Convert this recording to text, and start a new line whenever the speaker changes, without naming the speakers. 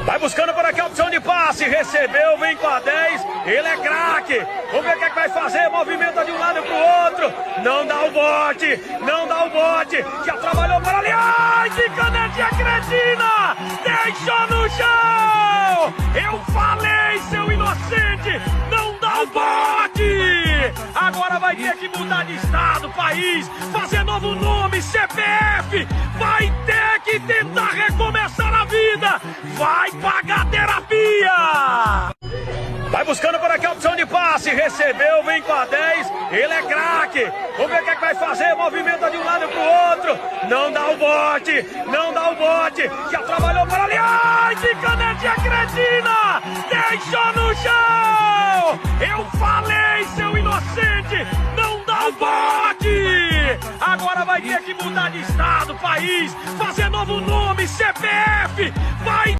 Vai buscando por aqui a opção de passe, recebeu, vem com a 10, ele é craque. Vamos ver o que é que vai fazer, movimenta de um lado pro outro, não dá o bote, não dá o bote, já trabalhou para ali, ai que canetinha cretina, deixou no chão, eu falei seu inocente, não dá o bote, agora vai ter que mudar de estado, país, fazer novo nome, CPF, vai ter que tentar recomeçar a vida, vai pagar terapia! Vai buscando por aqui a opção de passe, recebeu, vem com a 10, ele é craque. Vamos ver o que é que vai fazer, movimenta de um lado pro outro, não dá o bote, não dá o bote, já trabalhou para ali, ai que canetinha cretina, deixou no chão, eu falei seu inocente, não dá o bote, agora vai ter que mudar de estado, país, fazer novo nome, CPF, vai